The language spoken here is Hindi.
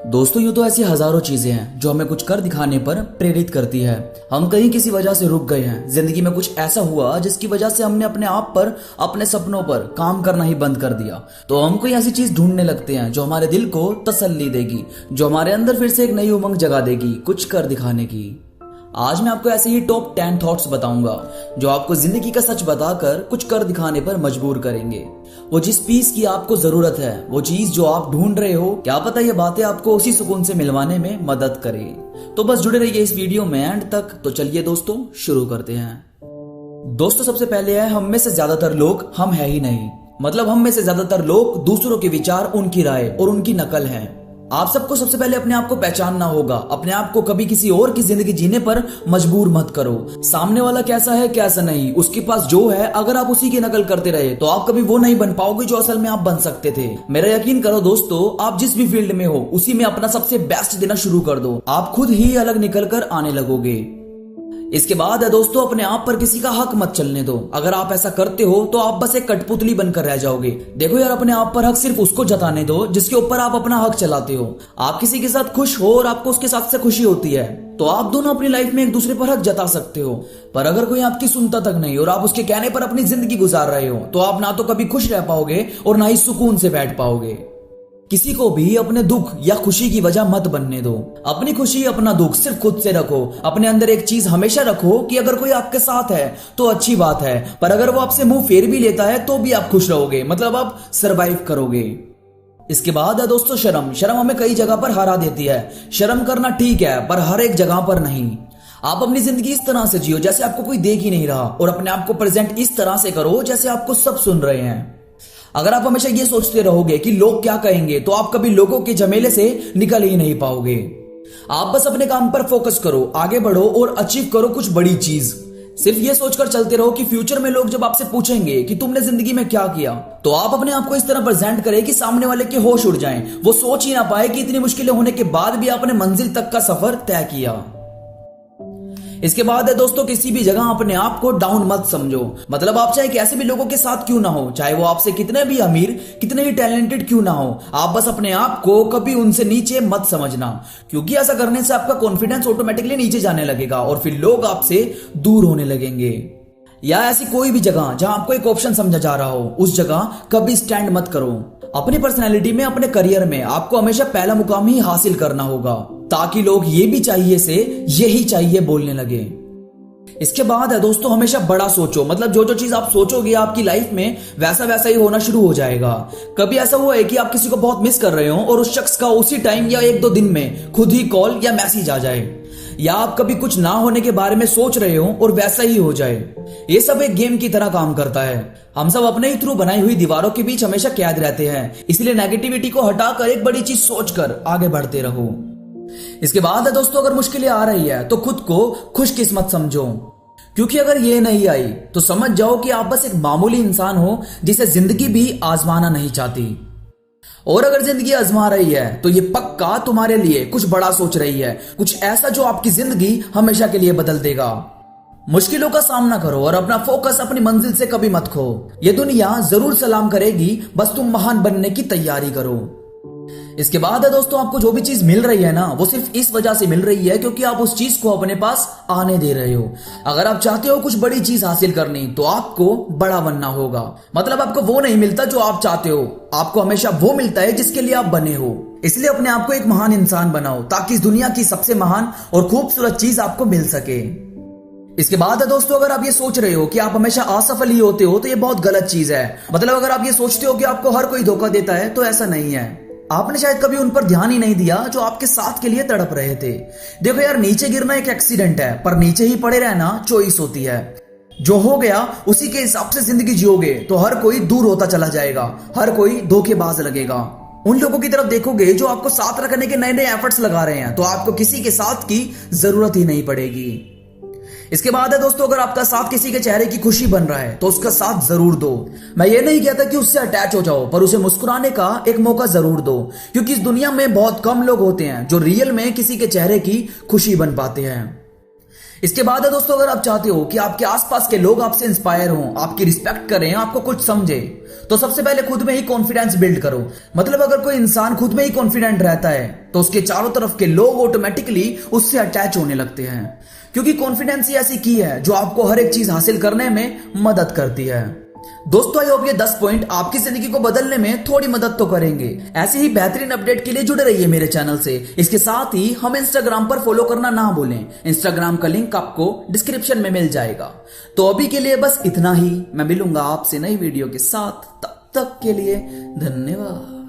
दोस्तों, यूं तो ऐसी हजारों चीजें हैं जो हमें कुछ कर दिखाने पर प्रेरित करती है। हम कहीं किसी वजह से रुक गए हैं, जिंदगी में कुछ ऐसा हुआ जिसकी वजह से हमने अपने आप पर, अपने सपनों पर काम करना ही बंद कर दिया। तो हम कोई ऐसी चीज ढूंढने लगते हैं जो हमारे दिल को तसल्ली देगी, जो हमारे अंदर फिर से एक नई उमंग जगा देगी कुछ कर दिखाने की। आज मैं आपको ऐसे ही टॉप 10 थॉट्स बताऊंगा जो आपको जिंदगी का सच बताकर कुछ कर दिखाने पर मजबूर करेंगे। वो जिस पीस की आपको जरूरत है, वो चीज जो आप ढूंढ रहे हो, क्या पता ये बातें आपको उसी सुकून से मिलवाने में मदद करे। तो बस जुड़े रहिए इस वीडियो में एंड तक। तो चलिए दोस्तों, शुरू करते हैं। दोस्तों, सबसे पहले है, हम में से ज्यादातर लोग हम है ही नहीं। मतलब हम में से ज्यादातर लोग दूसरों के विचार, उनकी राय और उनकी नकल हैं। आप सबको सबसे पहले अपने आप को पहचानना होगा। अपने आप को कभी किसी और की जिंदगी जीने पर मजबूर मत करो। सामने वाला कैसा है कैसा नहीं, उसके पास जो है, अगर आप उसी की नकल करते रहे तो आप कभी वो नहीं बन पाओगे जो असल में आप बन सकते थे। मेरा यकीन करो दोस्तों, आप जिस भी फील्ड में हो उसी में अपना सबसे बेस्ट देना शुरू कर दो। आप खुद ही अलग निकल कर आने लगोगे। इसके बाद है दोस्तों, अपने आप पर किसी का हक मत चलने दो। अगर आप ऐसा करते हो तो आप बस एक कठपुतली बनकर रह जाओगे। देखो यार, अपने आप पर हक सिर्फ उसको जताने दो जिसके ऊपर आप अपना हक चलाते हो। आप किसी के साथ खुश हो और आपको उसके साथ से खुशी होती है तो आप दोनों अपनी लाइफ में एक दूसरे पर हक जता सकते हो। पर अगर कोई आपकी सुनता तक नहीं और आप उसके कहने पर अपनी जिंदगी गुजार रहे हो तो आप ना तो कभी खुश रह पाओगे और ना ही सुकून से बैठ पाओगे। किसी को भी अपने दुख या खुशी की वजह मत बनने दो। अपनी खुशी, अपना दुख सिर्फ खुद से रखो। अपने अंदर एक चीज हमेशा रखो कि अगर कोई आपके साथ है तो अच्छी बात है, पर अगर वो आपसे मुंह फेर भी लेता है तो भी आप खुश रहोगे। मतलब आप सरवाइव करोगे। इसके बाद है दोस्तों शर्म। शर्म हमें कई जगह पर हरा देती है। शर्म करना ठीक है, पर हर एक जगह पर नहीं। आप अपनी जिंदगी इस तरह से जियो जैसे आपको कोई देख ही नहीं रहा, और अपने आप को प्रेजेंट इस तरह से करो जैसे आपको सब सुन रहे हैं। अगर आप हमेशा ये सोचते रहोगे कि लोग क्या कहेंगे तो आप कभी लोगों के झमेले से निकल ही नहीं पाओगे। आप बस अपने काम पर फोकस करो, आगे बढ़ो और अचीव करो कुछ बड़ी चीज। सिर्फ ये सोचकर चलते रहो कि फ्यूचर में लोग जब आपसे पूछेंगे कि तुमने जिंदगी में क्या किया, तो आप अपने आप को इस तरह प्रेजेंट करें कि सामने वाले के होश उड़ जाएं। वो सोच ही ना पाए कि इतनी मुश्किलें होने के बाद भी आपने मंजिल तक का सफर तय किया। इसके बाद है दोस्तों, किसी भी जगह अपने आप को डाउन मत समझो। मतलब आप चाहे कैसे भी लोगों के साथ क्यों ना हो, चाहे वो आपसे कितने भी अमीर, कितने ही टैलेंटेड क्यों ना हो, आप बस अपने आप को कभी उनसे नीचे मत समझना। क्योंकि ऐसा करने से आपका कॉन्फिडेंस ऑटोमेटिकली नीचे जाने लगेगा और फिर लोग आपसे दूर होने लगेंगे। या ऐसी कोई भी जगह जहां आपको एक ऑप्शन समझा जा रहा हो, उस जगह कभी स्टैंड मत करो। अपनी पर्सनैलिटी में, अपने करियर में आपको हमेशा पहला मुकाम ही हासिल करना होगा, ताकि लोग ये भी चाहिए से यही चाहिए बोलने लगे। इसके बाद है दोस्तों, हमेशा बड़ा सोचो। मतलब जो जो चीज आप सोचोगे आपकी लाइफ में वैसा वैसा ही होना शुरू हो जाएगा। कभी ऐसा हुआ है कि आप किसी को बहुत मिस कर रहे हो और उस शख्स का उसी टाइम या 1-2 दिन में खुद ही कॉल या मैसेज आ जाए, या आप कभी कुछ ना होने के बारे में सोच रहे हो और वैसा ही हो जाए। ये सब एक गेम की तरह काम करता है। हम सब अपने ही थ्रू बनाई हुई दीवारों के बीच हमेशा कैद रहते हैं। इसलिए नेगेटिविटी को हटाकर एक बड़ी चीज सोचकर आगे बढ़ते रहो। इसके बाद है दोस्तों, अगर मुश्किलें आ रही है तो खुद को खुशकिस्मत समझो। क्योंकि अगर ये नहीं आई तो समझ जाओ कि आप बस एक मामूली इंसान हो जिसे जिंदगी भी आजमाना नहीं चाहती। और अगर जिंदगी आजमा रही है तो ये पक्का तुम्हारे लिए कुछ बड़ा सोच रही है, कुछ ऐसा जो आपकी जिंदगी हमेशा के लिए बदल देगा। मुश्किलों का सामना करो और अपना फोकस अपनी मंजिल से कभी मत खो। ये दुनिया जरूर सलाम करेगी, बस तुम महान बनने की तैयारी करो। इसके बाद है दोस्तों, आपको जो भी चीज मिल रही है ना, वो सिर्फ इस वजह से मिल रही है क्योंकि आप उस चीज को अपने पास आने दे रहे हो। अगर आप चाहते हो कुछ बड़ी चीज हासिल करनी तो आपको बड़ा बनना होगा। मतलब आपको वो नहीं मिलता जो आप चाहते हो, आपको हमेशा वो मिलता है जिसके लिए आप बने हो। इसलिए अपने आप को एक महान इंसान बनाओ ताकि इस दुनिया की सबसे महान और खूबसूरत चीज आपको मिल सके। इसके बाद है दोस्तों, अगर आप ये सोच रहे हो कि आप हमेशा असफल ही होते हो तो ये बहुत गलत चीज है। मतलब अगर आप ये सोचते हो कि आपको हर कोई धोखा देता है तो ऐसा नहीं है। आपने शायद कभी उन पर ध्यान ही नहीं दिया जो आपके साथ के लिए तड़प रहे थे। देखो यार, नीचे गिरना एक एक्सीडेंट है, पर नीचे ही पड़े रहना चॉइस होती है। जो हो गया उसी के हिसाब से जिंदगी जियोगे तो हर कोई दूर होता चला जाएगा, हर कोई धोखेबाज लगेगा। उन लोगों की तरफ देखोगे जो आपको साथ रखने के नए नए एफर्ट्स लगा रहे हैं, तो आपको किसी के साथ की जरूरत ही नहीं पड़ेगी। इसके बाद है दोस्तों, अगर आपका साथ किसी के चेहरे की खुशी बन रहा है तो उसका साथ जरूर दो। मैं ये नहीं कहता कि उससे अटैच हो जाओ, पर उसे मुस्कुराने का एक मौका जरूर दो। क्योंकि इस दुनिया में बहुत कम लोग होते हैं जो रियल में किसी के चेहरे की खुशी बन पाते हैं। इसके बाद है दोस्तों, अगर आप चाहते हो कि आपके आसपास के लोग आपसे इंस्पायर हों, आपकी रिस्पेक्ट करें, आपको कुछ समझे, तो सबसे पहले खुद में ही कॉन्फिडेंस बिल्ड करो। मतलब अगर कोई इंसान खुद में ही कॉन्फिडेंट रहता है तो उसके चारों तरफ के लोग ऑटोमेटिकली उससे अटैच होने लगते हैं, क्योंकि कॉन्फिडेंस ही ऐसी की है जो आपको हर एक चीज हासिल करने में मदद करती है। दोस्तों, आई होप ये 10 पॉइंट आपकी जिंदगी को बदलने में थोड़ी मदद तो करेंगे। ऐसे ही बेहतरीन अपडेट के लिए जुड़े रहिए मेरे चैनल से। इसके साथ ही हमें इंस्टाग्राम पर फॉलो करना ना भूलें। इंस्टाग्राम का लिंक आपको डिस्क्रिप्शन में मिल जाएगा। तो अभी के लिए बस इतना ही। मैं मिलूंगा आपसे नई वीडियो के साथ। तब तक के लिए धन्यवाद।